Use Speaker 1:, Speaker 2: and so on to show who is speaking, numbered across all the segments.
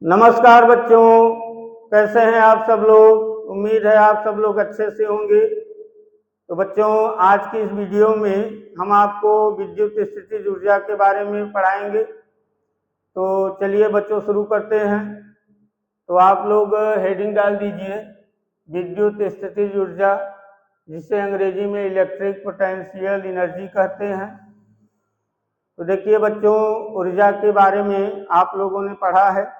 Speaker 1: नमस्कार बच्चों, कैसे हैं आप सब लोग। उम्मीद है आप सब लोग अच्छे से होंगे। तो बच्चों, आज की इस वीडियो में हम आपको विद्युत स्थितिज ऊर्जा के बारे में पढ़ाएंगे। तो चलिए बच्चों शुरू करते हैं। तो आप लोग हेडिंग डाल दीजिए विद्युत स्थितिज ऊर्जा, जिसे अंग्रेजी में इलेक्ट्रिक पोटेंशियल एनर्जी कहते हैं। तो देखिए बच्चों, ऊर्जा के बारे में आप लोगों ने पढ़ा है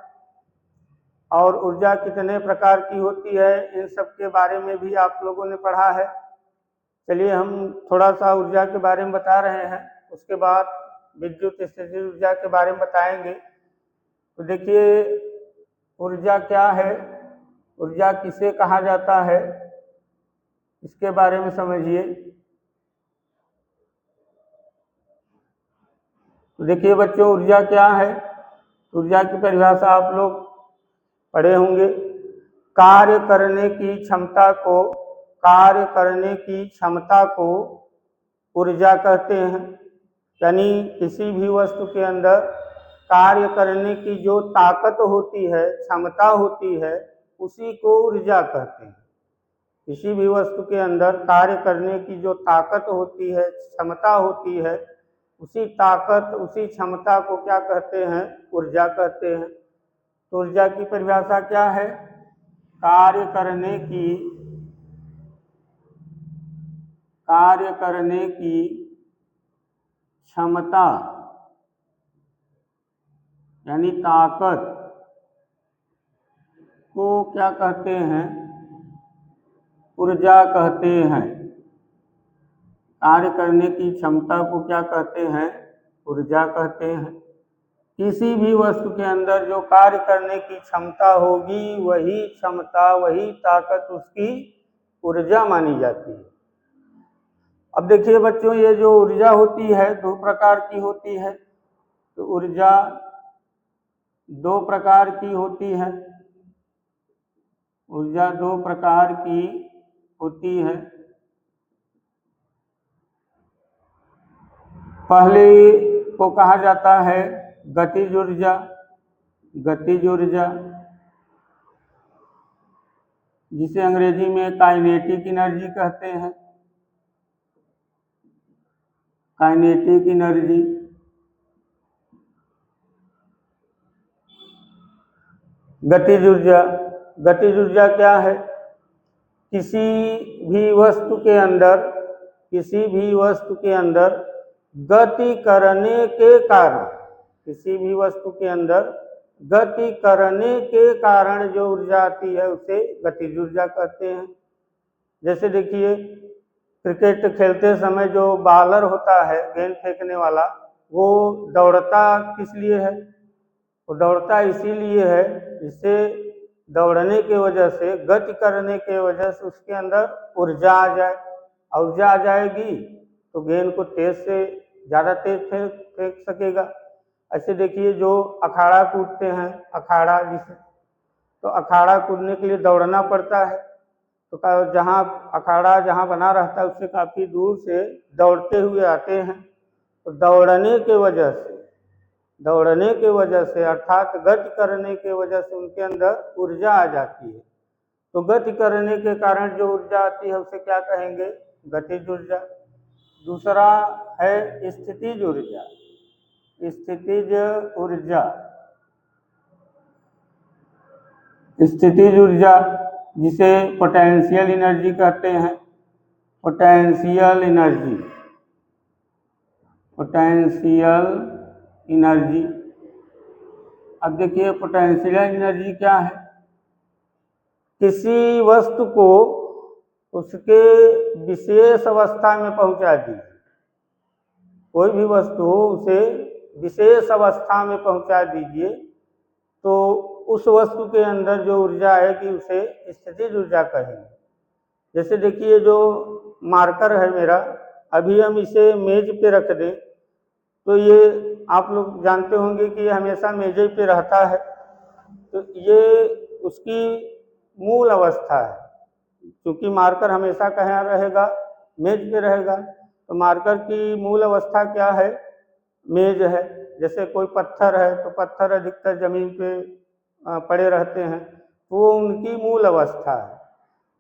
Speaker 1: और ऊर्जा कितने प्रकार की होती है इन सब के बारे में भी आप लोगों ने पढ़ा है। चलिए हम थोड़ा सा ऊर्जा के बारे में बता रहे हैं, उसके बाद विद्युत स्थितिज ऊर्जा के बारे में बताएंगे। तो देखिए ऊर्जा क्या है, ऊर्जा किसे कहा जाता है, इसके बारे में समझिए। तो देखिए बच्चों, ऊर्जा क्या है। ऊर्जा की परिभाषा आप लोग पढ़े होंगे। कार्य करने की क्षमता को ऊर्जा कहते हैं। यानी किसी भी वस्तु के अंदर कार्य करने की जो ताकत होती है, क्षमता होती है, उसी को ऊर्जा कहते हैं। किसी भी वस्तु के अंदर कार्य करने की जो ताकत होती है, क्षमता होती है, उसी ताकत उसी क्षमता को क्या कहते हैं, ऊर्जा कहते हैं। तो ऊर्जा की परिभाषा क्या है, कार्य करने की क्षमता यानी ताकत को क्या कहते हैं, ऊर्जा कहते हैं। कार्य करने की क्षमता को क्या कहते हैं, ऊर्जा कहते हैं। किसी भी वस्तु के अंदर जो कार्य करने की क्षमता होगी, वही क्षमता वही ताकत उसकी ऊर्जा मानी जाती है। अब देखिए बच्चों, ये जो ऊर्जा होती है दो प्रकार की होती है। तो ऊर्जा दो प्रकार की होती है। ऊर्जा दो प्रकार की होती है। पहले को कहा जाता है गतिज ऊर्जा। गतिज ऊर्जा जिसे अंग्रेजी में काइनेटिक एनर्जी कहते हैं। Kinetic energy. गतिज ऊर्जा, गतिज ऊर्जा क्या है, किसी भी वस्तु के अंदर गति करने के कारण, किसी भी वस्तु के अंदर गति करने के कारण जो ऊर्जा आती है उसे गतिज ऊर्जा कहते हैं। जैसे देखिए क्रिकेट खेलते समय जो बॉलर होता है, गेंद फेंकने वाला, वो दौड़ता किस लिए है, वो दौड़ता इसीलिए है जिससे दौड़ने की वजह से, गति करने के वजह से उसके अंदर ऊर्जा आ जाए। ऊर्जा आ जाएगी तो गेंद को तेज से ज़्यादा तेज फेंक सकेगा। ऐसे देखिए जो अखाड़ा कूदते हैं, अखाड़ा जिसे, तो अखाड़ा कूदने के लिए दौड़ना पड़ता है। तो अखाड़ा जहाँ बना रहता है उससे काफ़ी दूर से दौड़ते हुए आते हैं। तो दौड़ने के वजह से अर्थात गति करने के वजह से उनके अंदर ऊर्जा आ जाती है। तो गति करने के कारण जो ऊर्जा आती है उसे क्या कहेंगे, गतिज ऊर्जा। दूसरा है स्थितिज ऊर्जा। स्थितिज ऊर्जा, स्थितिज ऊर्जा जिसे पोटेंशियल एनर्जी कहते हैं। Potential energy, potential energy. अब देखिए पोटेंशियल एनर्जी क्या है, किसी वस्तु को उसके विशेष अवस्था में पहुंचा दी, कोई भी वस्तु हो उसे विशेष अवस्था में पहुंचा दीजिए तो उस वस्तु के अंदर जो ऊर्जा आएगी उसे स्थितिज ऊर्जा कहेंगे। जैसे देखिए जो मार्कर है मेरा, अभी हम इसे मेज पे रख दें तो ये आप लोग जानते होंगे कि ये हमेशा मेज पे रहता है। तो ये उसकी मूल अवस्था है, क्योंकि मार्कर हमेशा कहाँ रहेगा, मेज पे रहेगा। तो मार्कर की मूल अवस्था क्या है, मेज है। जैसे कोई पत्थर है तो पत्थर अधिकतर जमीन पे पड़े रहते हैं, वो उनकी मूल अवस्था है।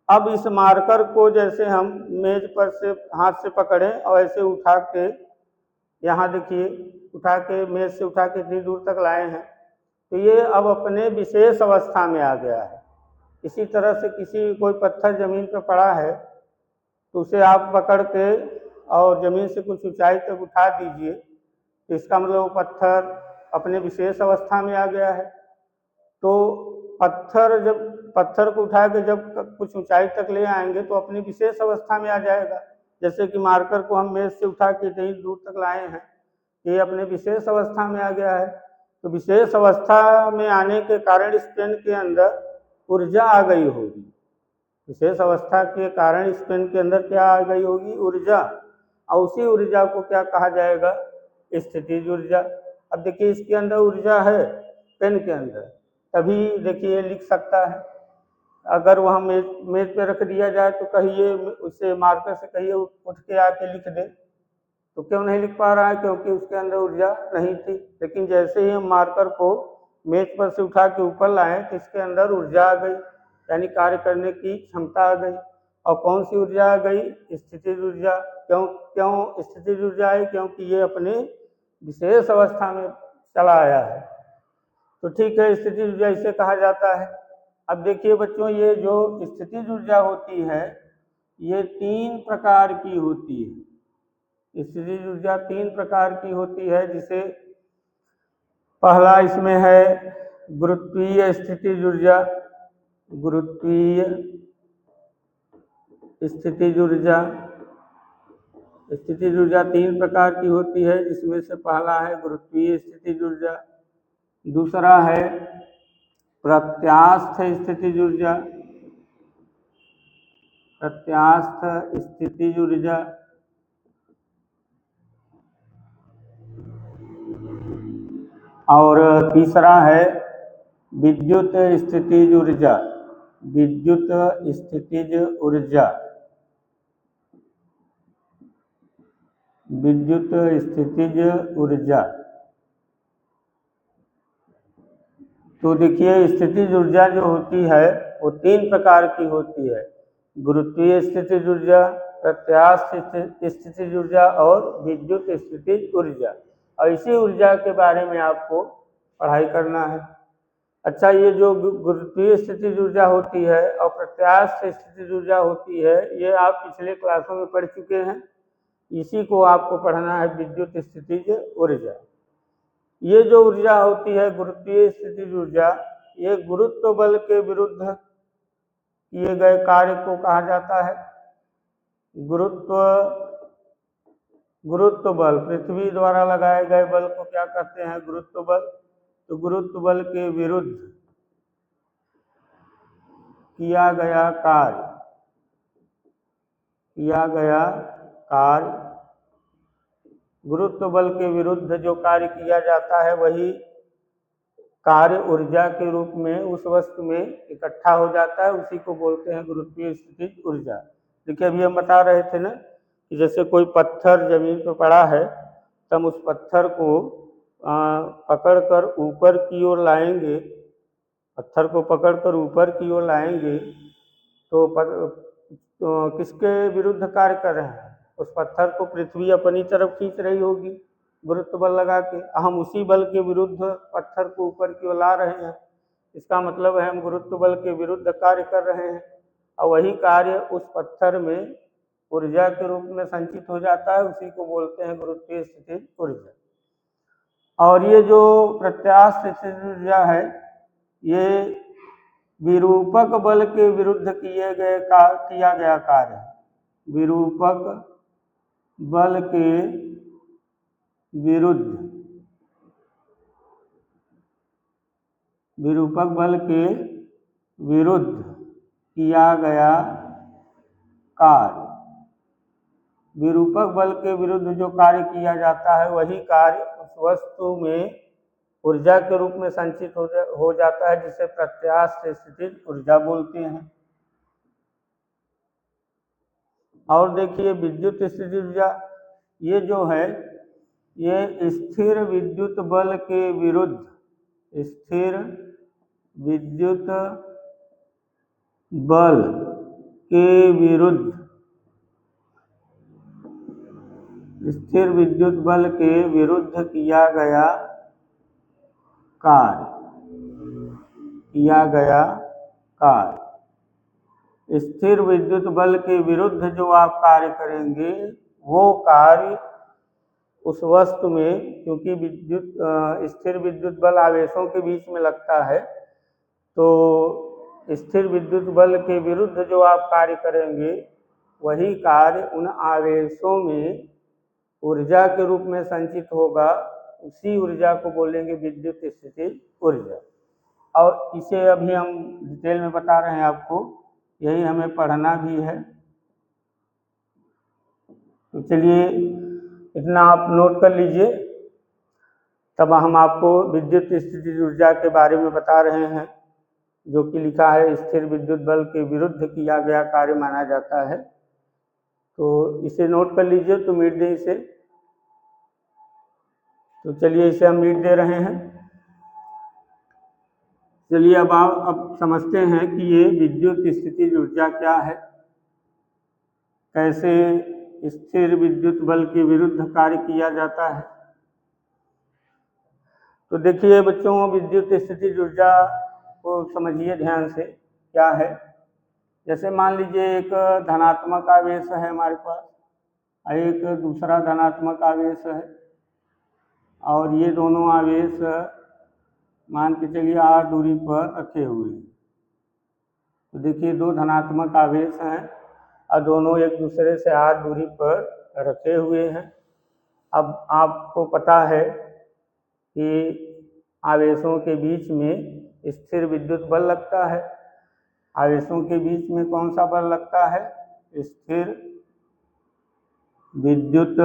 Speaker 1: अब इस मार्कर को जैसे हम मेज पर से हाथ से पकड़ें और ऐसे उठा के, यहाँ देखिए, उठा के मेज से उठा के इतनी दूर तक लाए हैं, तो ये अब अपने विशेष अवस्था में आ गया है। इसी तरह से किसी कोई पत्थर जमीन पर पड़ा है तो उसे आप पकड़ के और जमीन से कुछ ऊंचाई तक उठा दीजिए, तो इसका मतलब वो पत्थर अपने विशेष अवस्था में आ गया है। तो पत्थर को उठा के जब कुछ ऊंचाई तक ले आएंगे तो अपनी विशेष अवस्था में आ जाएगा। जैसे कि मार्कर को हम मेज से उठा के इतनी दूर तक लाए हैं, ये अपने विशेष अवस्था में आ गया है। तो विशेष अवस्था में आने के कारण इस पेन के अंदर ऊर्जा आ गई होगी। विशेष अवस्था के कारण इस पेन के अंदर क्या आ गई होगी? ऊर्जा। और उसी ऊर्जा को क्या कहा जाएगा? स्थितिज ऊर्जा। अब देखिए इसके अंदर ऊर्जा है, पेन के अंदर, तभी देखिए लिख सकता है। अगर वहाँ मेज पे रख दिया जाए तो कहिए उसे मार्कर से कहिए उठ के आके लिख दे, तो क्यों नहीं लिख पा रहा है? क्योंकि उसके अंदर ऊर्जा नहीं थी। लेकिन जैसे ही हम मार्कर को मेज पर से उठा के ऊपर लाए तो इसके अंदर ऊर्जा आ गई, यानी कार्य करने की क्षमता आ गई। और कौन सी ऊर्जा आ गई? स्थितिज ऊर्जा। क्यों स्थितिज ऊर्जा आई? क्योंकि ये अपने विशेष अवस्था में चला आया है। तो ठीक है, स्थितिज ऊर्जा इसे कहा जाता है। अब देखिए बच्चों, ये जो स्थितिज ऊर्जा होती है ये 3 प्रकार की होती है। स्थितिज ऊर्जा 3 प्रकार की होती है, जिसे पहला इसमें है गुरुत्वीय स्थितिज ऊर्जा। गुरुत्वीय स्थितिज ऊर्जा। स्थितिज ऊर्जा 3 प्रकार की होती है, जिसमें से पहला है गुरुत्वीय स्थितिज ऊर्जा, दूसरा है प्रत्यास्थ स्थितिज ऊर्जा। प्रत्यास्थ स्थितिज ऊर्जा, और तीसरा है विद्युत स्थितिज ऊर्जा। विद्युत स्थितिज ऊर्जा। विद्युत स्थितिज ऊर्जा। तो देखिए स्थितिज ऊर्जा जो होती है वो 3 प्रकार की होती है। गुरुत्वीय स्थितिज ऊर्जा, प्रत्यास्थ स्थितिज ऊर्जा और विद्युत स्थितिज ऊर्जा। और इसी ऊर्जा के बारे में आपको पढ़ाई करना है। अच्छा, ये जो गुरुत्वीय स्थितिज ऊर्जा होती है और प्रत्यास्थ स्थितिज ऊर्जा होती है, ये आप पिछले क्लासों में पढ़ चुके हैं। इसी को आपको पढ़ना है, विद्युत स्थितिज ऊर्जा। ये जो ऊर्जा होती है गुरुत्वीय स्थितिज ऊर्जा, ये गुरुत्व बल के विरुद्ध किए गए कार्य को कहा जाता है। गुरुत्व बल, पृथ्वी द्वारा लगाए गए बल को क्या कहते हैं? गुरुत्व बल। तो गुरुत्व बल के विरुद्ध किया गया कार्य, गुरुत्व बल के विरुद्ध जो कार्य किया जाता है वही कार्य ऊर्जा के रूप में उस वस्तु में इकट्ठा हो जाता है, उसी को बोलते हैं गुरुत्वीय स्थितिज ऊर्जा। देखिए अभी हम बता रहे थे ना कि जैसे कोई पत्थर जमीन पर पड़ा है, तब उस पत्थर को पकड़कर ऊपर की ओर लाएंगे, पत्थर को पकड़कर ऊपर की ओर लाएंगे तो किसके विरुद्ध कार्य कर रहे हैं? उस पत्थर को पृथ्वी अपनी तरफ खींच रही होगी गुरुत्व बल लगा के, हम उसी बल के विरुद्ध पत्थर को ऊपर की ओर ला रहे हैं। इसका मतलब है हम गुरुत्व बल के विरुद्ध कार्य कर रहे हैं, और वही कार्य उस पत्थर में ऊर्जा के रूप में संचित हो जाता है, उसी को बोलते हैं गुरुत्वीय स्थितिज ऊर्जा। और ये जो प्रत्यास्थ स्थितिज ऊर्जा है, ये विरूपक बल के विरुद्ध किया गया कार्य। विरूपक बल के विरुद्ध, विरूपक बल के विरुद्ध किया गया कार्य। विरूपक बल के विरुद्ध जो कार्य किया जाता है वही कार्य उस वस्तु में ऊर्जा के रूप में संचित हो जाता है, जिसे प्रत्यास्थ स्थितिज ऊर्जा बोलते हैं। और देखिए विद्युत स्थितिज ऊर्जा, ये जो है ये स्थिर विद्युत बल के विरुद्ध, स्थिर विद्युत बल के विरुद्ध स्थिर विद्युत बल के विरुद्ध किया गया कार्य स्थिर विद्युत बल के विरुद्ध जो आप कार्य करेंगे वो कार्य उस वस्तु में, क्योंकि स्थिर विद्युत बल आवेशों के बीच में लगता है, तो स्थिर विद्युत बल के विरुद्ध जो आप कार्य करेंगे वही कार्य उन आवेशों में ऊर्जा के रूप में संचित होगा। उसी ऊर्जा को बोलेंगे विद्युत स्थितिज ऊर्जा। और इसे अभी हम डिटेल में बता रहे हैं आपको, यही हमें पढ़ना भी है। तो चलिए इतना आप नोट कर लीजिए। तब हम आपको विद्युत स्थितिज ऊर्जा के बारे में बता रहे हैं, जो कि लिखा है स्थिर विद्युत बल के विरुद्ध किया गया कार्य माना जाता है। तो इसे नोट कर लीजिए, तो मिट दें इसे। तो चलिए इसे हम मिट दे रहे हैं। चलिए अब समझते हैं कि ये विद्युत स्थितिज ऊर्जा क्या है, कैसे स्थिर विद्युत बल के विरुद्ध कार्य किया जाता है। तो देखिए बच्चों, विद्युत स्थितिज ऊर्जा को समझिए ध्यान से क्या है। जैसे मान लीजिए एक धनात्मक आवेश है हमारे पास, एक दूसरा धनात्मक आवेश है, और ये दोनों आवेश मान के चलिए r दूरी पर रखे हुए हैं। तो देखिए दो धनात्मक आवेश हैं और दोनों एक दूसरे से r दूरी पर रखे हुए हैं। अब आपको पता है कि आवेशों के बीच में स्थिर विद्युत बल लगता है। आवेशों के बीच में कौन सा बल लगता है? स्थिर विद्युत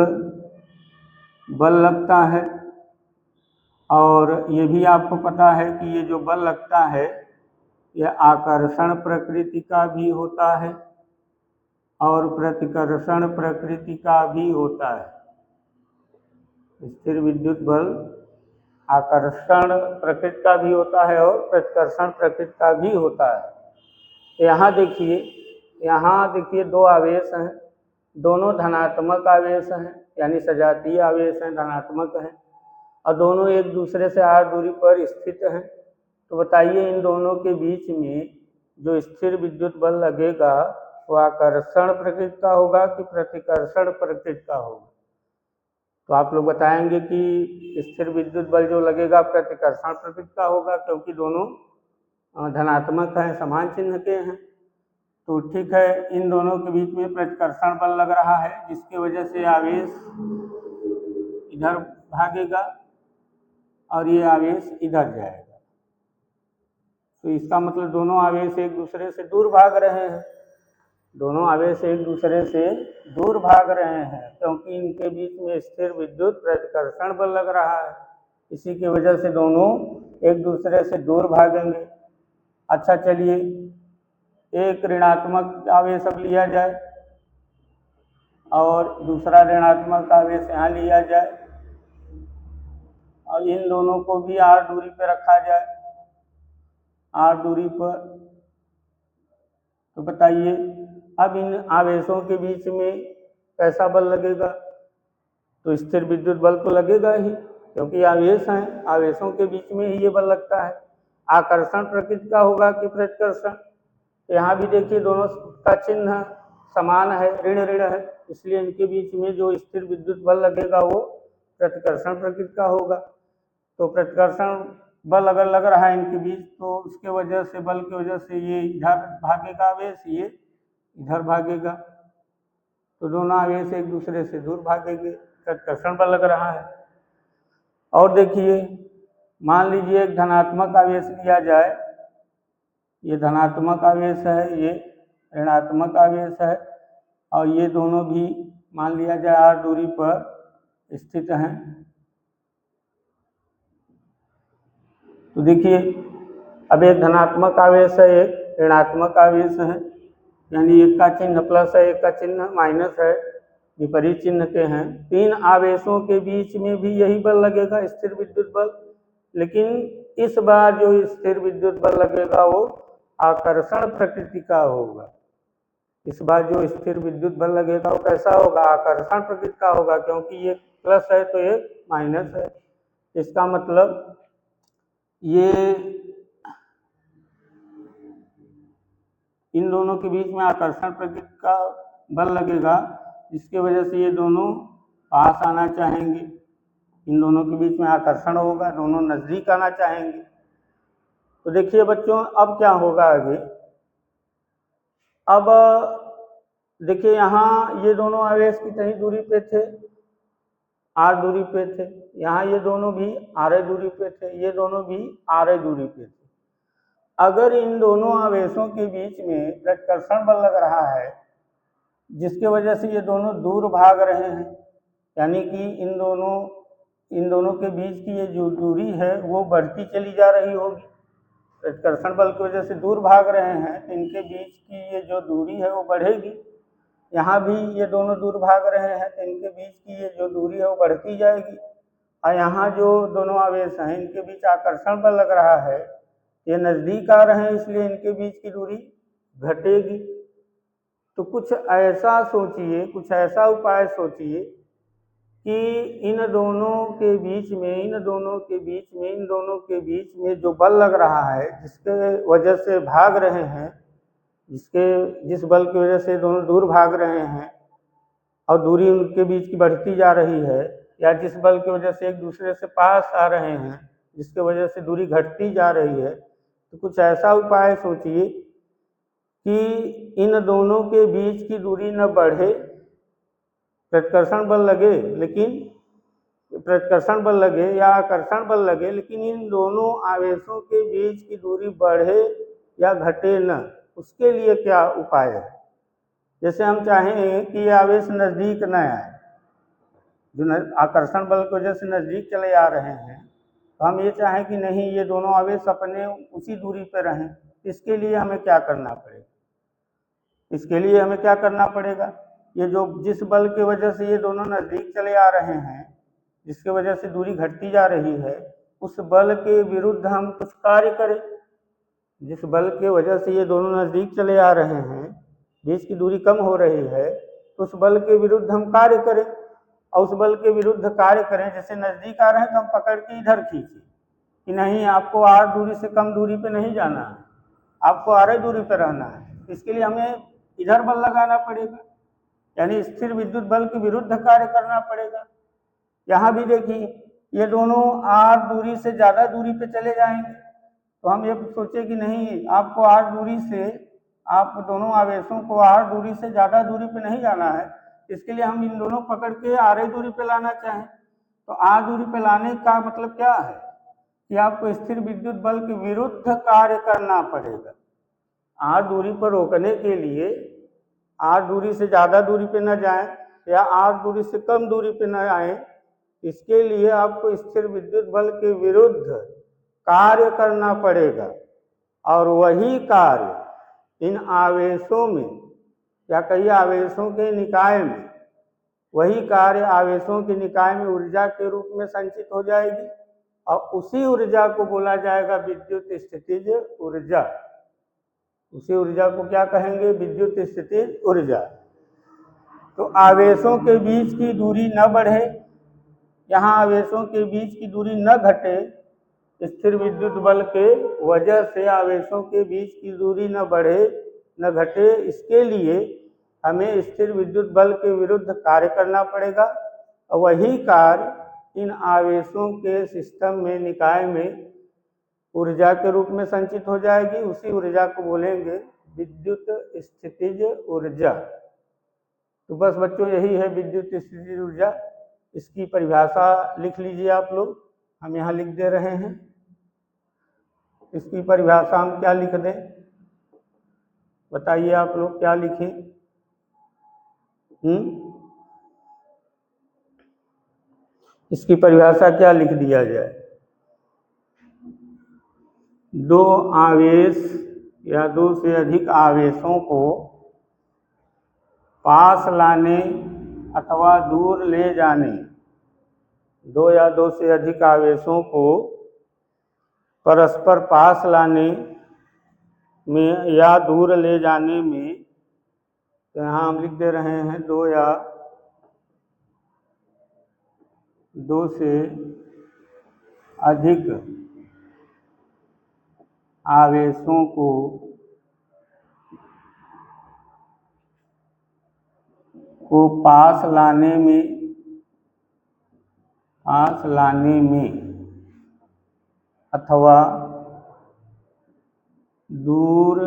Speaker 1: बल लगता है। और ये भी आपको पता है कि ये जो बल लगता है यह आकर्षण प्रकृति का भी होता है और प्रतिकर्षण प्रकृति का भी होता है। स्थिर विद्युत बल आकर्षण प्रकृति का भी होता है और प्रतिकर्षण प्रकृति का भी होता है। यहाँ देखिए दो आवेश हैं, दोनों धनात्मक आवेश हैं, यानी सजातीय आवेश हैं, धनात्मक हैं, और दोनों एक दूसरे से r दूरी पर स्थित हैं। तो बताइए इन दोनों के बीच में जो स्थिर विद्युत बल लगेगा वो आकर्षण प्रकृति का होगा कि प्रतिकर्षण प्रकृति का होगा? तो आप लोग बताएंगे कि स्थिर विद्युत बल जो लगेगा प्रतिकर्षण प्रकृति का होगा, क्योंकि दोनों धनात्मक हैं, समान चिन्ह के हैं। तो ठीक है, इन दोनों के बीच में प्रतिकर्षण बल लग रहा है, जिसकी वजह से आवेश इधर भागेगा और ये आवेश इधर जाएगा। तो इसका मतलब दोनों आवेश एक दूसरे से दूर भाग रहे हैं, दोनों आवेश एक दूसरे से दूर भाग रहे हैं, क्योंकि इनके बीच में स्थिर विद्युत प्रतिकर्षण बल लग रहा है। इसी की वजह से दोनों एक दूसरे से दूर भागेंगे। अच्छा चलिए एक ऋणात्मक आवेश अब लिया जाए और दूसरा ऋणात्मक आवेश यहाँ लिया जाए और इन दोनों को भी r दूरी पर रखा जाए, r दूरी पर। तो बताइए अब इन आवेशों के बीच में कैसा बल लगेगा? तो स्थिर विद्युत बल तो लगेगा ही, क्योंकि आवेश हैं, आवेशों के बीच में ही ये बल लगता है। आकर्षण प्रकृति का होगा कि प्रतिकर्षण? यहाँ भी देखिए दोनों का चिन्ह समान है, ऋण ऋण है, इसलिए इनके बीच में जो स्थिर विद्युत बल लगेगा वो प्रतिकर्षण प्रकृति का होगा। तो प्रतिकर्षण बल अगर लग रहा है इनके बीच, तो उसके वजह से, बल की वजह से ये इधर भागेगा आवेश, ये इधर भागेगा, तो दोनों आवेश एक दूसरे से दूर भागेंगे, प्रतिकर्षण बल लग रहा है। और देखिए मान लीजिए एक धनात्मक आवेश लिया जाए, ये धनात्मक आवेश है, ये ऋणात्मक आवेश है, और ये दोनों भी मान लिया जाए r दूरी पर स्थित हैं। तो देखिए अब एक धनात्मक आवेश है, एक ऋणात्मक आवेश है, यानी एक का चिन्ह प्लस है, एक का चिन्ह माइनस है, विपरीत चिन्ह के हैं। तीन आवेशों के बीच में भी यही बल लगेगा, स्थिर विद्युत बल, लेकिन इस बार जो स्थिर विद्युत बल लगेगा वो आकर्षण प्रकृति का होगा। इस बार जो स्थिर विद्युत बल लगेगा वो कैसा होगा? आकर्षण प्रकृति का होगा, क्योंकि ये प्लस है तो ये माइनस है। इसका मतलब ये इन दोनों के बीच में आकर्षण प्रकृति का बल लगेगा, जिसकी वजह से ये दोनों पास आना चाहेंगे। इन दोनों के बीच में आकर्षण होगा, दोनों नजदीक आना चाहेंगे। तो देखिए बच्चों, अब क्या होगा आगे। अब देखिए यहाँ ये दोनों आवेश कितनी दूरी पे थे? r दूरी पे थे। यहाँ ये दोनों भी r दूरी पे थे, ये दोनों भी r दूरी पे थे। अगर इन दोनों आवेशों के बीच में प्रतिकर्षण बल लग रहा है, जिसके वजह से ये दोनों दूर भाग रहे हैं, यानी कि इन दोनों के बीच की ये जो दूरी है वो बढ़ती चली जा रही होगी। प्रतिकर्षण बल की वजह से दूर भाग रहे हैं तो इनके बीच की ये जो दूरी है वो बढ़ेगी। यहाँ भी ये दोनों दूर भाग रहे हैं तो इनके बीच की ये जो दूरी है वो बढ़ती जाएगी। और यहाँ जो दोनों आवेश हैं इनके बीच आकर्षण बल लग रहा है, ये नज़दीक आ रहे हैं, इसलिए इनके बीच की दूरी घटेगी। तो कुछ ऐसा सोचिए, कुछ ऐसा उपाय सोचिए कि इन दोनों के बीच में जो बल लग रहा है, जिसके वजह से भाग रहे हैं, जिस बल की वजह से दोनों दूर भाग रहे हैं और दूरी उनके बीच की बढ़ती जा रही है, या जिस बल की वजह से एक दूसरे से पास आ रहे हैं जिसके वजह से दूरी घटती जा रही है, तो कुछ ऐसा उपाय सोचिए कि इन दोनों के बीच की दूरी न बढ़े। प्रतिकर्षण बल लगे या आकर्षण बल लगे, लेकिन इन दोनों आवेशों के बीच की दूरी बढ़े या घटे न, उसके लिए क्या उपाय है? जैसे हम चाहें कि ये आवेश नज़दीक न आए, जो आकर्षण बल की वजह से नज़दीक चले आ रहे हैं, तो हम ये चाहें कि नहीं, ये दोनों आवेश अपने उसी दूरी पर रहें। इसके लिए हमें क्या करना पड़ेगा? ये जो जिस बल की वजह से ये दोनों नज़दीक चले आ रहे हैं, जिसकी वजह से दूरी घटती जा रही है, उस बल के विरुद्ध हम कुछ कार्य करें। जिस बल के वजह से ये दोनों नज़दीक चले आ रहे हैं, बीच की दूरी कम हो रही है, तो उस बल के विरुद्ध हम कार्य करें। और उस बल के विरुद्ध कार्य करें, जैसे नज़दीक आ रहे हैं तो हम पकड़ के इधर खींचें कि नहीं, आपको r दूरी से कम दूरी पे नहीं जाना है, आपको r दूरी पे रहना है। इसके लिए हमें इधर बल लगाना पड़ेगा, यानी स्थिर विद्युत बल के विरुद्ध कार्य करना पड़ेगा। यहाँ भी देखिए, ये दोनों r दूरी से ज़्यादा दूरी पे चले जाएंगे, तो हम ये सोचे कि नहीं, आपको r दूरी से, आप दोनों आवेशों को r दूरी से ज़्यादा दूरी पे नहीं जाना है। इसके लिए हम इन दोनों पकड़ के r दूरी पे लाना चाहें, तो r दूरी पे लाने का मतलब क्या है कि आपको स्थिर विद्युत बल के विरुद्ध कार्य करना पड़ेगा। r दूरी पर रोकने के लिए r दूरी से ज़्यादा दूरी पे न जाएं या r दूरी से कम दूरी पे न आए, इसके लिए आपको स्थिर विद्युत बल के विरुद्ध कार्य करना पड़ेगा। और वही कार्य इन आवेशों में या कई आवेशों के निकाय में, वही कार्य आवेशों के निकाय में ऊर्जा के रूप में संचित हो जाएगी, और उसी ऊर्जा को बोला जाएगा विद्युत स्थितिज ऊर्जा। उसी ऊर्जा को क्या कहेंगे? विद्युत स्थितिज ऊर्जा। तो आवेशों के बीच की दूरी न बढ़े, यहाँ आवेशों के बीच की दूरी न घटे, स्थिर विद्युत बल के वजह से आवेशों के बीच की दूरी न बढ़े न घटे, इसके लिए हमें स्थिर विद्युत बल के विरुद्ध कार्य करना पड़ेगा। और वही कार्य इन आवेशों के सिस्टम में, निकाय में ऊर्जा के रूप में संचित हो जाएगी। उसी ऊर्जा को बोलेंगे विद्युत स्थितिज ऊर्जा। तो बस बच्चों, यही है विद्युत स्थितिज ऊर्जा। इसकी परिभाषा लिख लीजिए आप लोग, हम यहाँ लिख दे रहे हैं। इसकी परिभाषा हम क्या लिख दें? बताइए आप लोग, क्या लिखें? इसकी परिभाषा क्या लिख दिया जाए? दो आवेश या दो से अधिक आवेशों को पास लाने अथवा दूर ले जाने, दो या दो से अधिक आवेशों को परस्पर पास लाने में या दूर ले जाने में, तो यहाँ हम लिख दे रहे हैं दो या दो से अधिक आवेशों को पास लाने में अथवा दूर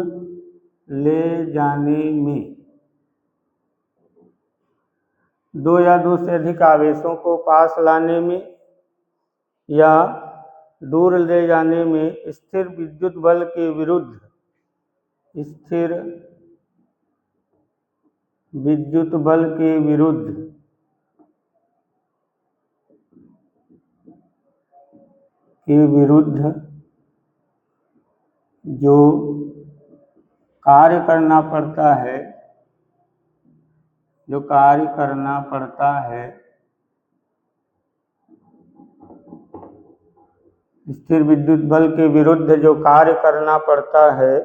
Speaker 1: ले जाने में, दो या दो से अधिक आवेशों को पास लाने में या दूर ले जाने में स्थिर विद्युत बल के विरुद्ध जो कार्य करना पड़ता है स्थिर विद्युत बल के विरुद्ध जो कार्य करना पड़ता है,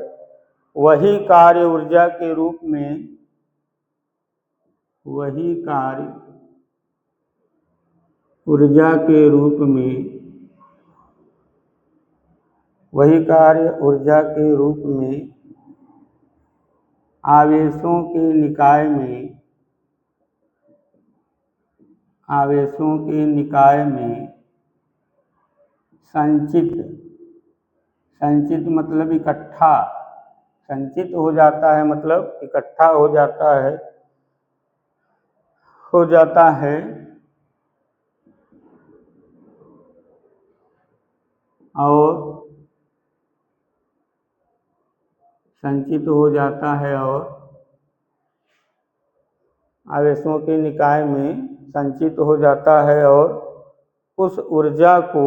Speaker 1: वही कार्य ऊर्जा के रूप में आवेशों के निकाय में संचित मतलब इकट्ठा, संचित हो जाता है मतलब इकट्ठा हो जाता है और आवेशों के निकाय में संचित हो जाता है और उस ऊर्जा को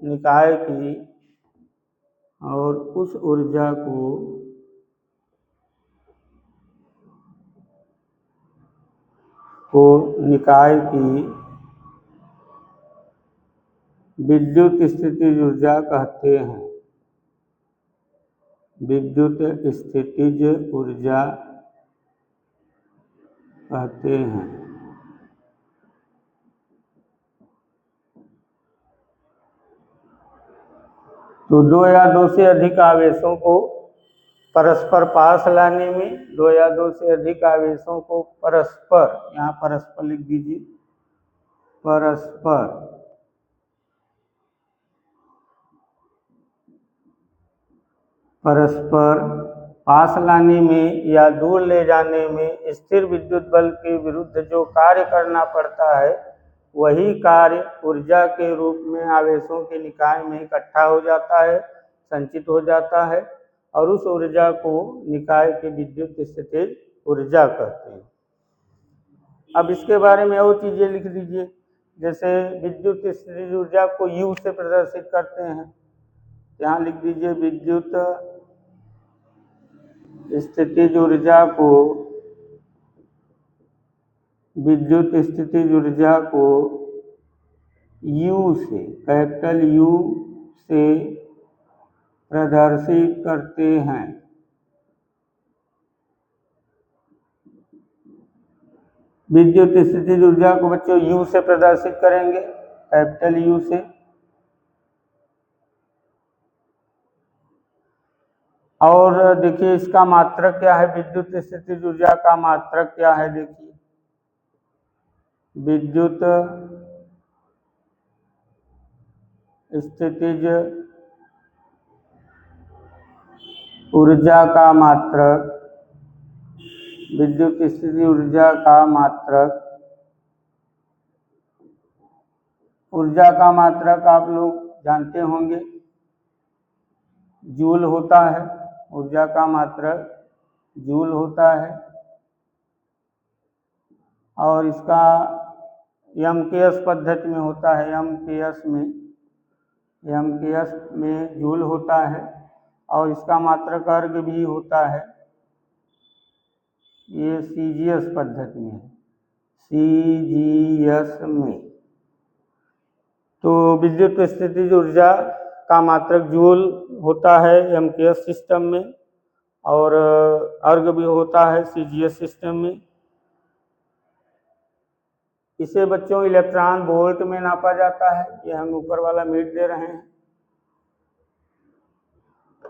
Speaker 1: निकाय की विद्युत स्थितिज ऊर्जा कहते हैं। तो दो या दो से अधिक आवेशों को परस्पर पास लाने में, दो या दो से अधिक आवेशों को परस्पर, यहाँ परस्पर लिख दीजिए, परस्पर पास लाने में या दूर ले जाने में स्थिर विद्युत बल के विरुद्ध जो कार्य करना पड़ता है, वही कार्य ऊर्जा के रूप में आवेशों के निकाय में इकट्ठा हो जाता है, संचित हो जाता है और उस ऊर्जा को निकाय की विद्युत स्थितिज ऊर्जा कहते हैं। अब इसके बारे में और चीजें लिख दीजिए, जैसे विद्युत स्थितिज ऊर्जा को U से प्रदर्शित करते हैं, यहाँ लिख दीजिए विद्युत स्थितिज ऊर्जा को U से, कैपिटल U से प्रदर्शित करते हैं। विद्युत स्थितिज ऊर्जा को बच्चों U से प्रदर्शित करेंगे, कैपिटल U से। और देखिए इसका मात्रक क्या है, विद्युत स्थितिज ऊर्जा का मात्रक क्या है, देखिए विद्युत स्थितिज ऊर्जा का मात्रक, विद्युत स्थितिज ऊर्जा का मात्रक आप लोग जानते होंगे, जूल होता है। ऊर्जा का मात्रक जूल होता है और इसका MKS पद्धति में होता है, MKS में जूल होता है और इसका मात्रक अर्ग भी होता है, ये CGS पद्धति में, CGS में। तो विद्युत स्थितिज ऊर्जा का मात्रक जूल होता है एमकेएस सिस्टम में, और अर्ग भी होता है सीजीएस सिस्टम में। इसे बच्चों इलेक्ट्रॉन वोल्ट में नापा जाता है, ये हम ऊपर वाला मीट दे रहे हैं।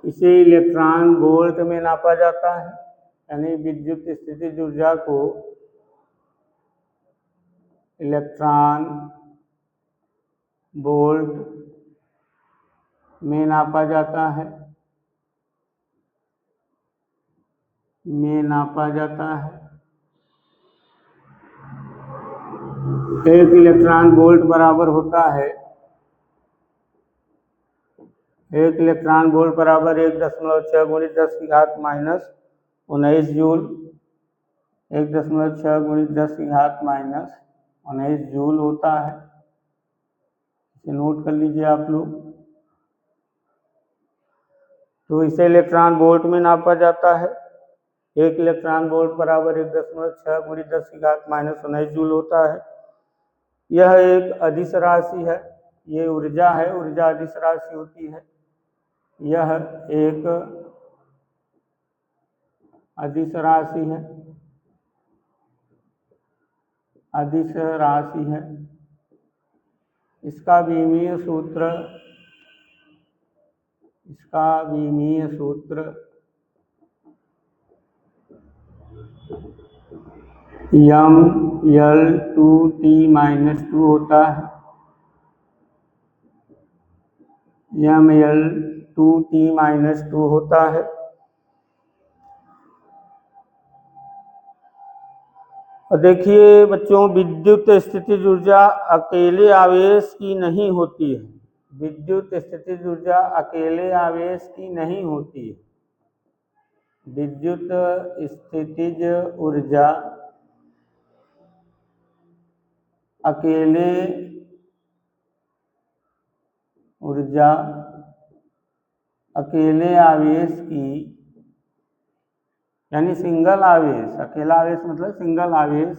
Speaker 1: इसे इलेक्ट्रॉन वोल्ट में नापा जाता है, यानी विद्युत स्थितिज ऊर्जा को इलेक्ट्रॉन वोल्ट में नापा जाता है, एक इलेक्ट्रॉन वोल्ट बराबर होता है 1.6 गुणित 10 की घात माइनस 19 जूल। 1.6 गुणित 10 की घात माइनस 19 जूल होता है, इसे नोट कर लीजिए आप लोग। तो इसे इलेक्ट्रॉन वोल्ट में नापा जाता है। 1 इलेक्ट्रॉन वोल्ट बराबर 1.6 गुणित 10 की घात माइनस 19 जूल होता है। यह एक अदिश राशि है, ये ऊर्जा है, ऊर्जा अदिश राशि होती है। यह एक अदिश राशि है, इसका विमीय सूत्र ML2T-2 होता है। ML2T-2 होता है। और देखिए बच्चों, विद्युत स्थितिज ऊर्जा अकेले आवेश की नहीं होती है। विद्युत स्थितिज ऊर्जा अकेले आवेश की नहीं होती है। विद्युत स्थितिज ऊर्जा अकेले आवेश की, यानी सिंगल आवेश, अकेला आवेश मतलब सिंगल आवेश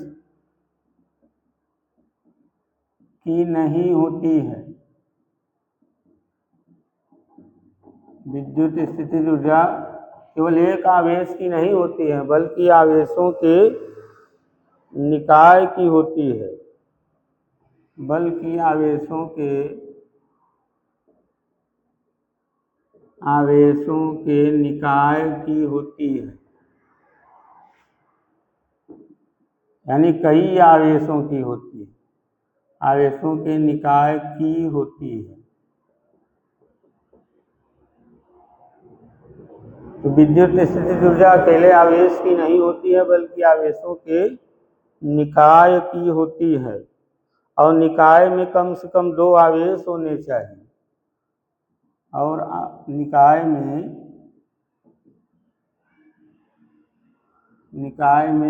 Speaker 1: की नहीं होती है। विद्युत स्थितिज ऊर्जा केवल एक आवेश की नहीं होती है, बल्कि आवेशों के निकाय की होती है। आवेशों के निकाय की होती है, यानी कई आवेशों की होती है, आवेशों के निकाय की होती है। तो विद्युत स्थितिज ऊर्जा अकेले आवेश की नहीं होती है, बल्कि आवेशों के निकाय की होती है, और निकाय में कम से कम 2 आवेश होने चाहिए, और निकाय में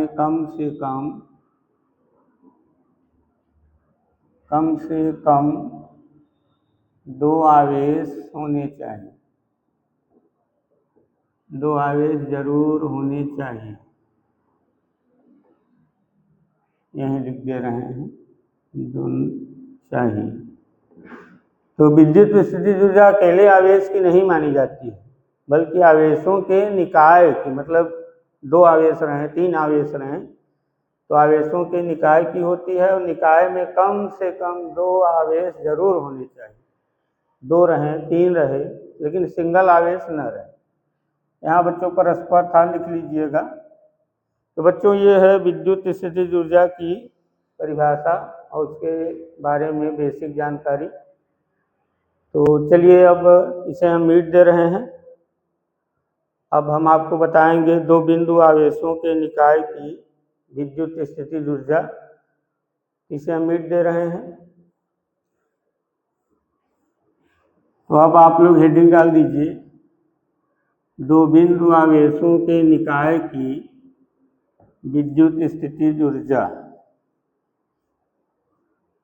Speaker 1: कम से कम 2 आवेश होने चाहिए, 2 आवेश जरूर होने चाहिए। यहीं लिख दे रहे हैं, 2 चाहिए। तो विद्युत स्थितिज ऊर्जा अकेले आवेश की नहीं मानी जाती है, बल्कि आवेशों के निकाय की, मतलब 2 आवेश रहें, 3 आवेश रहें, तो आवेशों के निकाय की होती है, और निकाय में कम से कम 2 आवेश जरूर होने चाहिए। 2 रहें, 3 रहे, लेकिन सिंगल आवेश न रहे। यहाँ बच्चों परस्पर था लिख लीजिएगा। तो बच्चों, ये है विद्युत स्थितिज ऊर्जा की परिभाषा और उसके बारे में बेसिक जानकारी। तो चलिए, अब इसे हम मीट दे रहे हैं। अब हम आपको बताएंगे 2 बिंदु आवेशों के निकाय की विद्युत स्थितिज ऊर्जा, इसे हम मीट दे रहे हैं। तो अब आप लोग हेडिंग डाल दीजिए, 2 बिंदु आवेशों के निकाय की विद्युत स्थितिज ऊर्जा।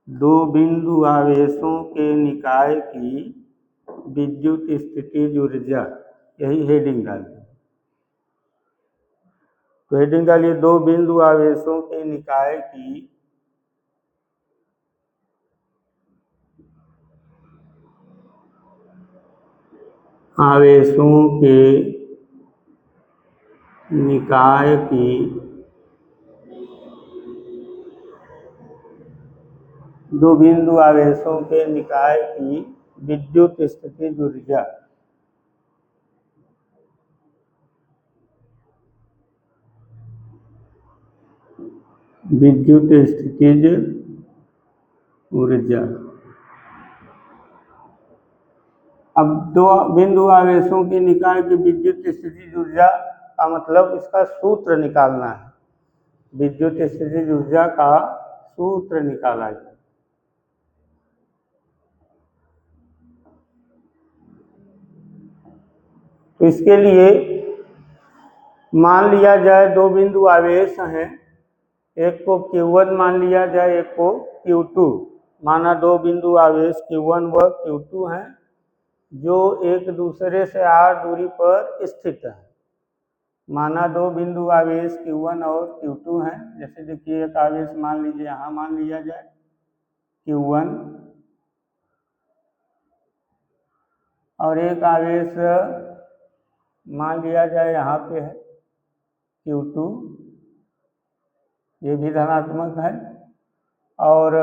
Speaker 1: 2 बिंदु आवेशों के निकाय की विद्युत स्थितिज ऊर्जा, यही हेडिंग डालिए। तो हेडिंग डालिए, 2 बिंदु आवेशों के निकाय की आवेशों के निकाय की दो बिंदु आवेशों के निकाय की विद्युत स्थितिज ऊर्जा विद्युत स्थितिज ऊर्जा। अब दो बिंदु आवेशों के निकाय की विद्युत स्थितिज ऊर्जा का मतलब इसका सूत्र निकालना है। विद्युत स्थितिज ऊर्जा का सूत्र निकाला जाए। तो इसके लिए मान लिया जाए दो बिंदु आवेश हैं, एक को Q1 मान लिया जाए, एक को Q2। माना दो बिंदु आवेश Q1 व Q2 हैं जो एक दूसरे से r दूरी पर स्थित है। माना दो बिंदु आवेश Q1 और Q2 हैं। जैसे देखिए एक आवेश मान लीजिए यहाँ मान लिया जाए Q1 और एक आवेश मान लिया जाए यहाँ पे है Q2, ये भी धनात्मक है। और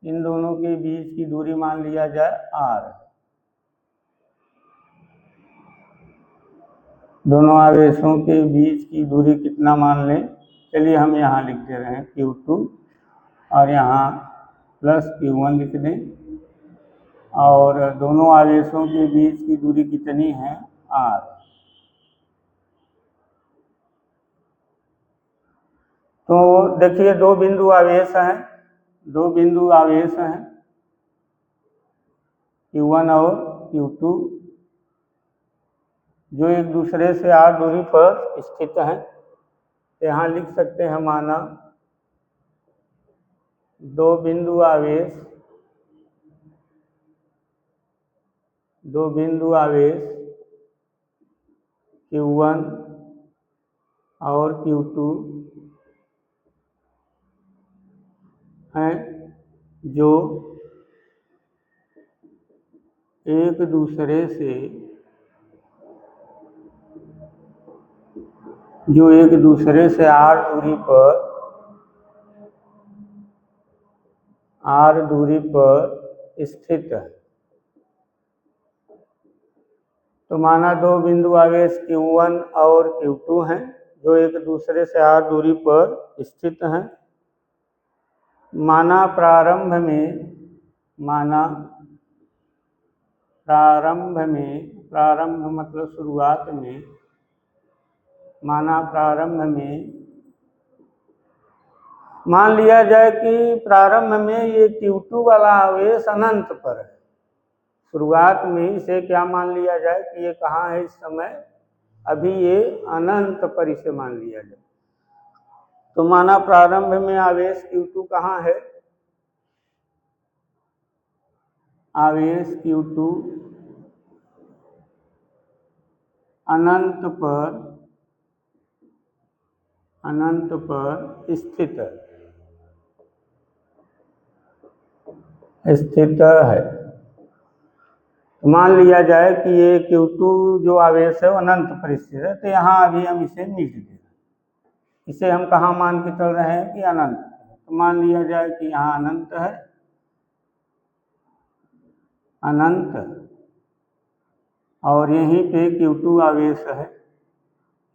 Speaker 1: इन दोनों के बीच की दूरी मान लिया जाए r। दोनों आवेशों के बीच की दूरी कितना मान लें, चलिए हम यहाँ लिख दे रहे हैं Q2 और यहाँ प्लस Q1 लिख दें। और दोनों आवेशों के बीच की दूरी कितनी है, r। तो देखिए दो बिंदु आवेश हैं, दो बिंदु आवेश हैं Q1 और Q2 जो एक दूसरे से r दूरी पर स्थित हैं। यहाँ लिख सकते हैं माना दो बिंदु आवेश Q1 और Q2 हैं जो एक दूसरे से r दूरी पर स्थित है। तो माना दो बिंदु आवेश Q1 और Q2 हैं जो एक दूसरे से r दूरी पर स्थित हैं। माना प्रारंभ मतलब शुरुआत में, माना प्रारंभ में मान लिया जाए कि प्रारंभ में ये Q2 वाला आवेश अनंत पर है। शुरुआत में इसे क्या मान लिया जाए कि ये कहाँ है इस समय, अभी ये अनंत पर इसे मान लिया जाए। तो माना प्रारंभ में आवेश Q2 कहाँ है, आवेश Q2 अनंत पर स्थित है। मान लिया जाए कि ये Q2 जो आवेश है वो अनंत पर स्थित है। तो यहाँ अभी हम इसे मिट दे रहे हैं, इसे हम कहाँ मान के चल रहे हैं कि अनंत। तो मान लिया जाए कि यहाँ अनंत है, और यहीं पे Q2 आवेश है।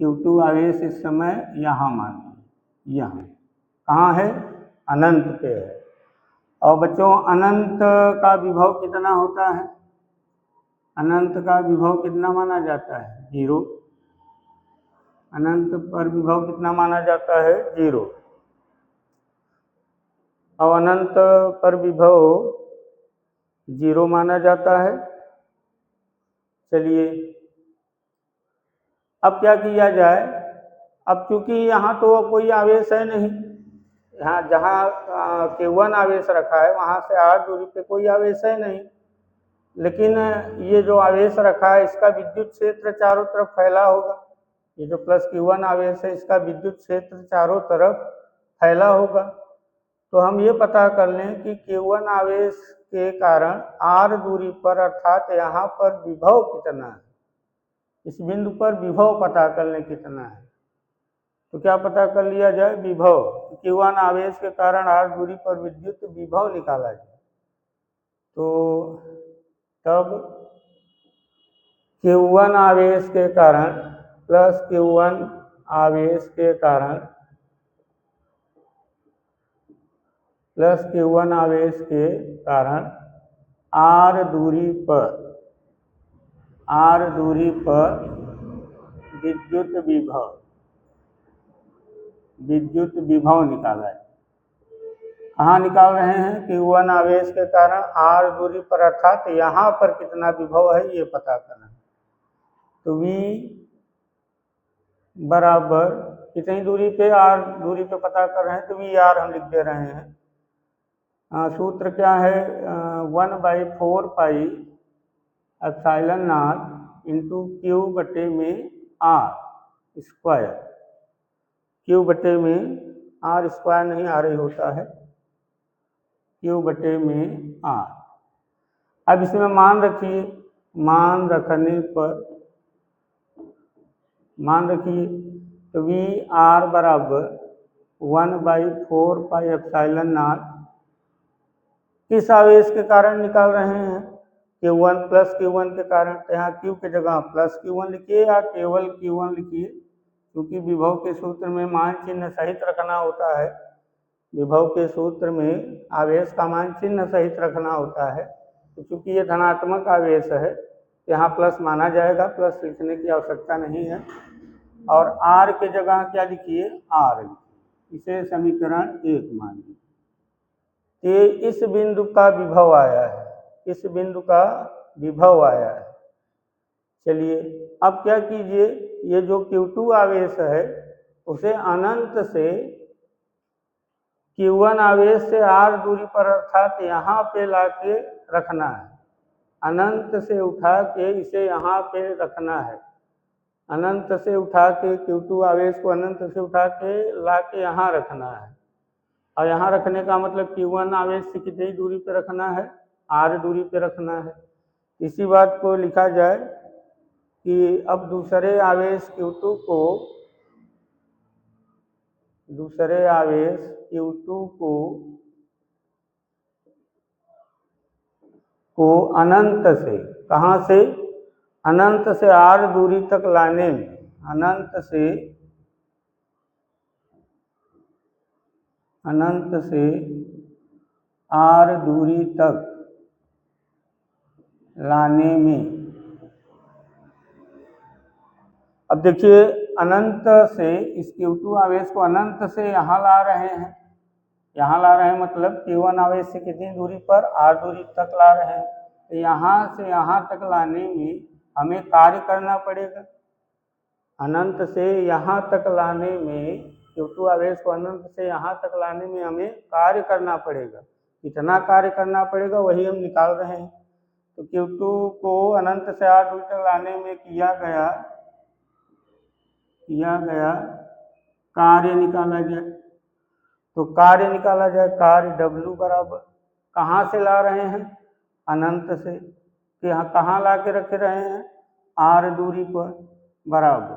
Speaker 1: Q2 आवेश इस समय यहाँ मान लीजिए, यहाँ कहाँ है, अनंत पे है। और बच्चों अनंत का विभव कितना होता है, अनंत का विभव कितना माना जाता है, 0। अनंत पर विभव कितना माना जाता है, 0। और अनंत पर विभव 0 माना जाता है। चलिए अब क्या किया जाए, अब चूंकि यहाँ तो कोई आवेश है नहीं, यहाँ जहाँ Q1 आवेश रखा है वहाँ से r दूरी पे कोई आवेश है नहीं, लेकिन ये जो आवेश रखा है इसका विद्युत क्षेत्र चारों तरफ फैला होगा। ये जो प्लस Q1 आवेश है इसका विद्युत क्षेत्र चारों तरफ फैला होगा। तो हम ये पता कर लें कि Q1 आवेश के कारण r दूरी पर अर्थात यहाँ पर विभव कितना है, इस बिंदु पर विभव पता करने कितना है। तो क्या पता कर लिया जाए, विभव। Q1 आवेश के कारण r दूरी पर विद्युत विभव निकाला जाए। तो तब Q1 आवेश के कारण प्लस Q1 आवेश के कारण प्लस Q1 आवेश के कारण r दूरी पर विद्युत विभव निकाला है। कहाँ निकाल रहे हैं, Q1 आवेश के कारण r दूरी पर अर्थात यहाँ पर कितना विभव है ये पता करना है। तो V बराबर कितनी दूरी पे, r दूरी पे पता कर रहे हैं, तो VR हम लिख दे रहे हैं। सूत्र क्या है, 1/4 pi epsilon not into Q बटे में R स्क्वायर। Q बटे में R स्क्वायर नहीं, R ही होता है, Q बटे में R। अब इसमें मान रखिए, मान रखिए तो VR बराबर 1/4 पाई एप्सिलॉन नॉट किस आवेश के कारण निकाल रहे हैं, Q1 प्लस Q1 के कारण। तो यहाँ Q की जगह प्लस Q1 लिखिए या केवल Q1 लिखिए, क्योंकि विभव के सूत्र में मान चिन्ह सहित रखना होता है। विभव के सूत्र में आवेश का मान चिन्ह सहित रखना होता है। तो चूंकि ये धनात्मक आवेश है, यहाँ प्लस माना जाएगा, प्लस लिखने की आवश्यकता नहीं है। और R के जगह क्या लिखिए, R, इसे समीकरण 1 मान लीजिए। ये इस बिंदु का विभव आया है, इस बिंदु का विभव आया है। चलिए अब क्या कीजिए, ये जो Q2 आवेश है उसे अनंत से Q1 आवेश से r दूरी पर अर्थात यहाँ पे लाके रखना है। अनंत से उठा के इसे यहाँ पे रखना है। अनंत से उठा के Q2 आवेश को अनंत से उठा के लाके यहाँ रखना है। और यहाँ रखने का मतलब Q1 आवेश से कितनी दूरी पे रखना है, r दूरी पे रखना है। इसी बात को लिखा जाए कि अब दूसरे आवेश Q2 को अनंत से, कहाँ से, अनंत से r दूरी तक लाने में, अनंत से r दूरी तक लाने में। अब देखिए अनंत से इस Q2 आवेश को अनंत से यहाँ ला रहे हैं, यहाँ ला रहे हैं मतलब Q1 आवेश से कितनी दूरी पर, r दूरी तक ला रहे हैं। तो यहाँ से यहाँ तक लाने में हमें कार्य करना पड़ेगा। अनंत से यहाँ तक लाने में, Q2 आवेश को अनंत से यहाँ तक लाने में हमें कार्य करना पड़ेगा। कितना कार्य करना पड़ेगा वही हम निकाल रहे हैं। तो Q2 को अनंत से r दूरी तक लाने में किया गया कार्य निकाला जाए। तो कार्य निकाला जाए, कार्य W बराबर, कहाँ से ला रहे हैं, अनंत से, यहाँ कहाँ ला के रख रहे हैं, r दूरी पर, बराबर।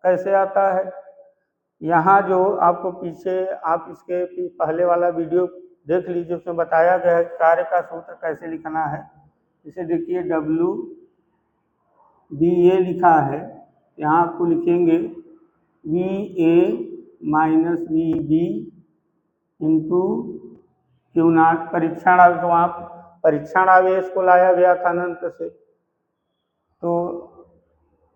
Speaker 1: कैसे आता है, यहाँ जो आपको पीछे, आप इसके पहले वाला वीडियो देख लीजिए, उसमें बताया गया है कार्य का सूत्र कैसे लिखना है। इसे देखिए WBA लिखा है, यहाँ आपको लिखेंगे VA minus VB into Q0 परीक्षण आवेश। वहाँ परीक्षण आवेश को लाया गया था अनंत से, तो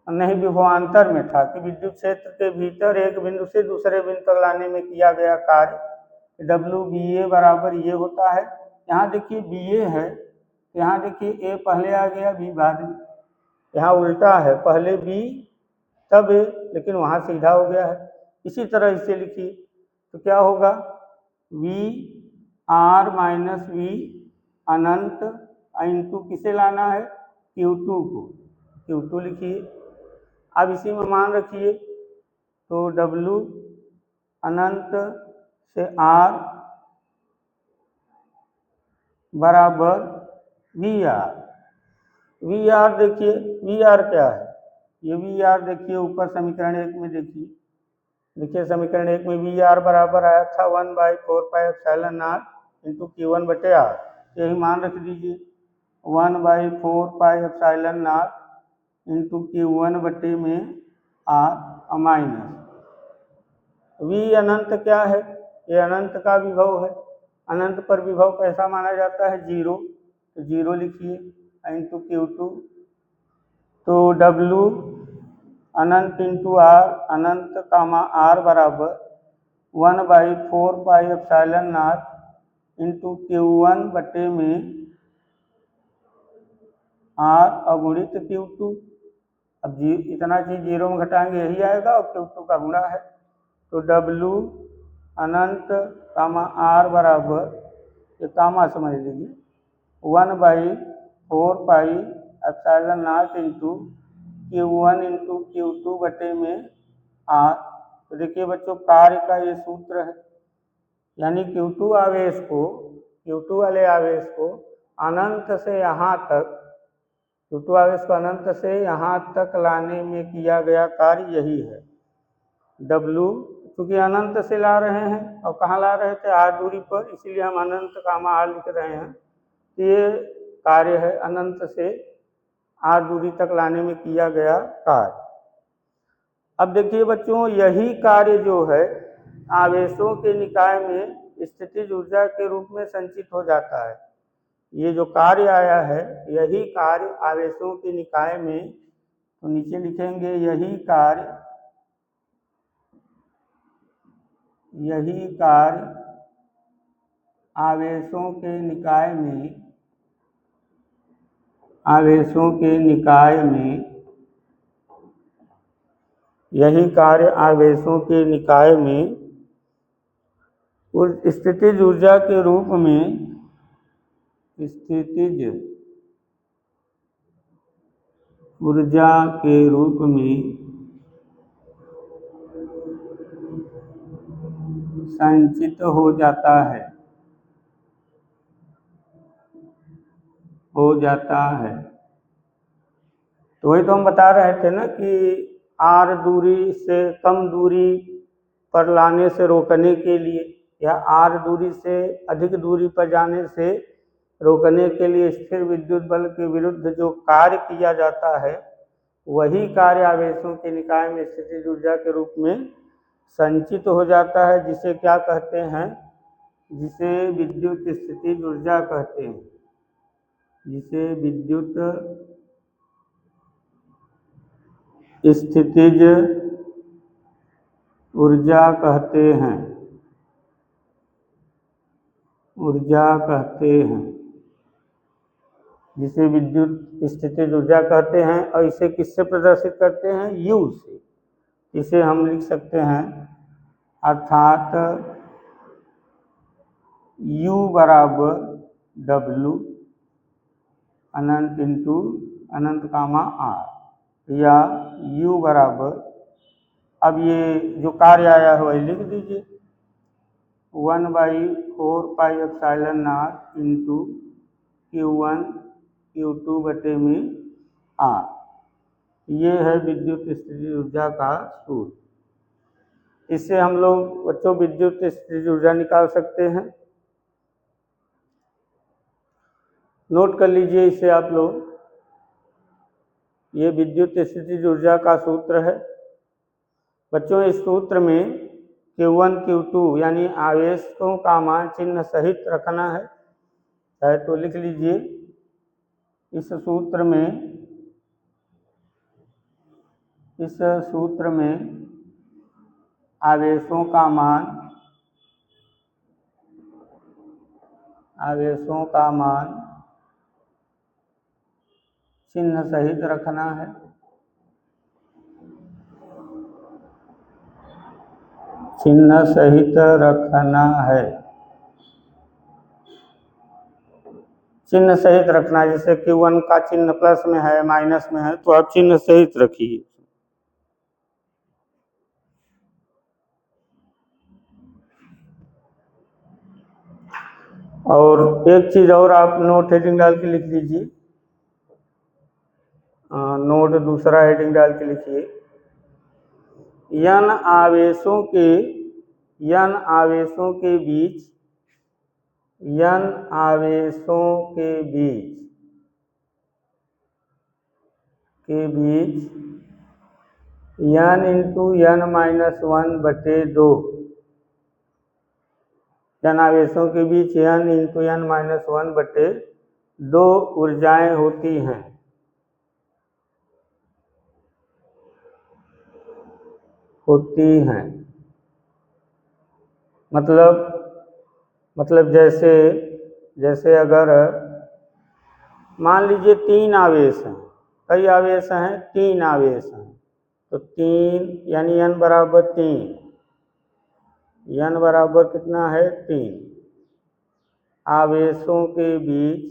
Speaker 1: नहीं विभवांतर में था कि विद्युत क्षेत्र के भीतर एक बिंदु से दूसरे बिंदु तक लाने में किया गया कार्य। WBA बराबर ये होता है। यहाँ देखिए BA है, यहाँ देखिए A पहले आ गया, B बाद में। यहाँ उल्टा है, पहले B तब A, लेकिन वहाँ सीधा हो गया है। इसी तरह इसे लिखिए तो क्या होगा, VR माइनस V अनंत इंटू किसे लाना है, Q2 को, Q2 लिखिए। अब इसी में मान रखिए तो W अनंत से R बराबर वी आर देखिए, वी आर क्या है, ये वी आर देखिए ऊपर समीकरण 1 में देखिए समीकरण 1 में वी आर बराबर आया था 1/4πε0 इंटू Q1 बटे आर, यही मान रख दीजिए 1/4πε0 इंटू Q1 बटे में आर माइनस वी अनंत क्या है, ये अनंत का विभव है, अनंत पर विभव कैसा माना जाता है, जीरो, तो जीरो लिखिए इंटू Q2, तो W अनंत इंटू आर, अनंत कामा आर बराबर 1/4πε0 इंटू Q1 बटे में आर अगुणित Q2। अब इतना चीज जीरो में घटाएंगे यही आएगा और Q2 का गुणा है, तो W अनंत कामा आर बराबर, ये कामा समझ लीजिए 1/4πε0 इंटू Q1 इंटू Q2 बटे में आर। तो देखिए बच्चों कार्य का ये सूत्र है, यानी Q2 वाले आवेश को अनंत से यहाँ तक, Q2 आवेश को अनंत से यहाँ तक लाने में किया गया कार्य यही है। W क्योंकि अनंत से ला रहे हैं और कहाँ ला रहे थे, आर दूरी पर, इसीलिए हम अनंत कामा आर लिख रहे हैं। ये कार्य है अनंत से आर दूरी तक लाने में किया गया कार्य। अब देखिए बच्चों यही कार्य जो है आवेशों के निकाय में स्थितिज ऊर्जा के रूप में संचित हो जाता है। ये जो कार्य आया है यही कार्य आवेशों के निकाय में, तो नीचे लिखेंगे यही कार्य आवेशों के निकाय में यही कार्य आवेशों के निकाय में स्थितिज ऊर्जा के रूप में संचित हो जाता है। तो वही तो हम बता रहे थे ना कि आर दूरी से कम दूरी पर लाने से रोकने के लिए या आर दूरी से अधिक दूरी पर जाने से रोकने के लिए स्थिर विद्युत बल के विरुद्ध जो कार्य किया जाता है वही कार्य आवेशों के निकाय में स्थितिज ऊर्जा के रूप में संचित हो जाता है, जिसे क्या कहते हैं, जिसे विद्युत स्थितिज ऊर्जा कहते हैं, जिसे विद्युत स्थितिज ऊर्जा कहते हैं, जिसे विद्युत स्थितिज ऊर्जा कहते हैं। और इसे किससे प्रदर्शित करते हैं, U से। इसे हम लिख सकते हैं अर्थात U बराबर W अनंत इंटू अनंत कामा आर, या U बराबर, अब ये जो कार्य आया है वही लिख दीजिए 1/4πε0 इंटू Q1 Q2 बटे में आर। ये है विद्युत स्थितिज ऊर्जा का सूत्र। इससे हम लोग बच्चों विद्युत स्थितिज ऊर्जा निकाल सकते हैं। नोट कर लीजिए इसे आप लोग, ये विद्युत स्थितिज ऊर्जा का सूत्र है। बच्चों इस सूत्र में Q1 Q2 यानी आवेशों का मान चिन्ह सहित रखना है, चाहे तो लिख लीजिए। इस सूत्र में आवेशों का मान चिन्ह सहित रखना है। चिन्ह सहित रखना, जैसे Q1 का चिन्ह प्लस में है, माइनस में है, तो आप चिन्ह सहित रखिए। और एक चीज़ और आप नोट हेडिंग डाल के लिख लीजिए, नोट दूसरा हेडिंग डाल के लिखिए, यन आवेशों के बीच n into n minus 1/2 n आवेशों के बीच n इंटू n माइनस 1/2 ऊर्जाएं होती हैं। मतलब जैसे अगर मान लीजिए 3 आवेश हैं, कई आवेश हैं, 3 आवेश हैं, तो 3 यानी n बराबर 3, n बराबर कितना है 3 आवेशों के बीच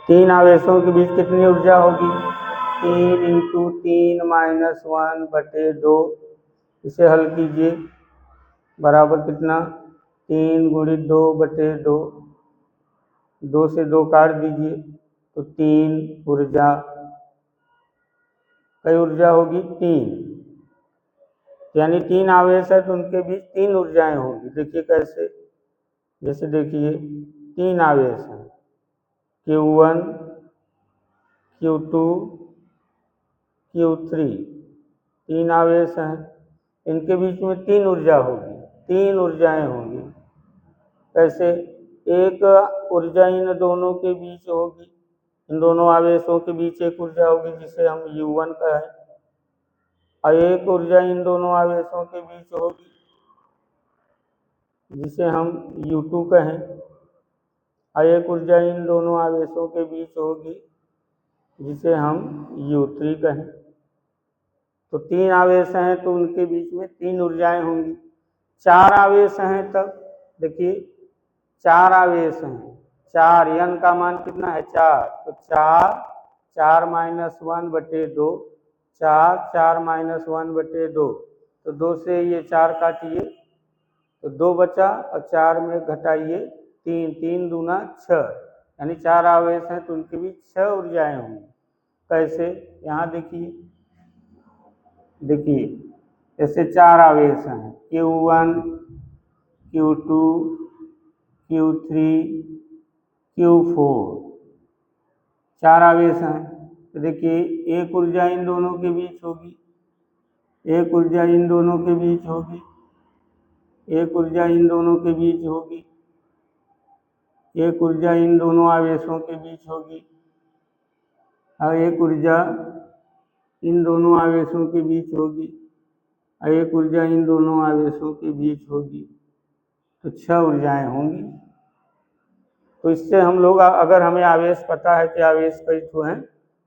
Speaker 1: 3 आवेशों के बीच कितनी ऊर्जा होगी, 3 इंटू 3 माइनस 1/2, इसे हल कीजिए, बराबर कितना 3 गुणित 2/2, 2 से 2 काट दीजिए तो 3 ऊर्जा, कई ऊर्जा होगी 3, यानी 3 आवेश है तो उनके बीच 3 ऊर्जाएं होंगी। देखिए कैसे, जैसे देखिए 3 आवेश हैं, Q1 Q2 Q3, 3 आवेश हैं, इनके बीच में 3 ऊर्जा होगी, 3 ऊर्जाएं होंगी। कैसे, एक ऊर्जा इन दोनों के बीच होगी, इन दोनों आवेशों के बीच एक ऊर्जा होगी जिसे हम U1 कहें, और एक ऊर्जा इन दोनों आवेशों के बीच होगी जिसे हम U2 कहें, और एक ऊर्जा इन दोनों आवेशों के बीच होगी जिसे हम U3 कहें। तो 3 आवेश हैं तो उनके बीच में 3 ऊर्जाएं होंगी। 4 आवेश हैं तब देखिए 4 आवेश हैं, 4 n का मान कितना है 4, तो 4 माइनस 1/2, 4 माइनस 1/2, तो 2 से ये 4 काटिए तो 2 बचा और 4 में घटाइए 3, 3 दूना 6, यानी 4 आवेश हैं तो उनके बीच 6 ऊर्जाएं होंगी। कैसे, यहाँ देखिए ऐसे 4 आवेश हैं, Q1 Q2 Q3 Q4, 4 आवेश हैं, तो देखिए एक ऊर्जा इन दोनों के बीच होगी, एक ऊर्जा इन दोनों के बीच होगी, एक ऊर्जा इन दोनों के बीच होगी, एक ऊर्जा इन दोनों आवेशों के बीच होगी, और एक ऊर्जा इन दोनों आवेशों के बीच होगी, और एक ऊर्जा इन दोनों आवेशों के बीच होगी, तो 6 ऊर्जाएं होंगी। तो इससे हम लोग, अगर हमें आवेश पता है कि आवेश कई ठो हैं,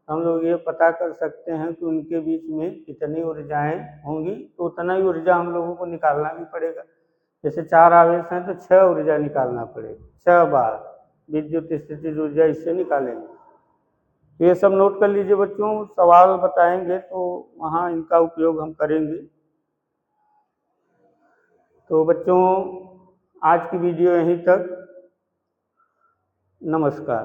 Speaker 1: हम लोग ये पता कर सकते हैं कि उनके बीच में कितनी ऊर्जाएं होंगी, तो उतना ही ऊर्जा हम लोगों को निकालना भी पड़ेगा। जैसे 4 आवेश हैं तो 6 ऊर्जा निकालना पड़ेगा, 6 बार विद्युत स्थितिज ऊर्जा इससे निकालेंगे। तो ये सब नोट कर लीजिए बच्चों, सवाल बताएंगे तो वहाँ इनका उपयोग हम करेंगे। तो बच्चों आज की वीडियो यहीं तक, नमस्कार।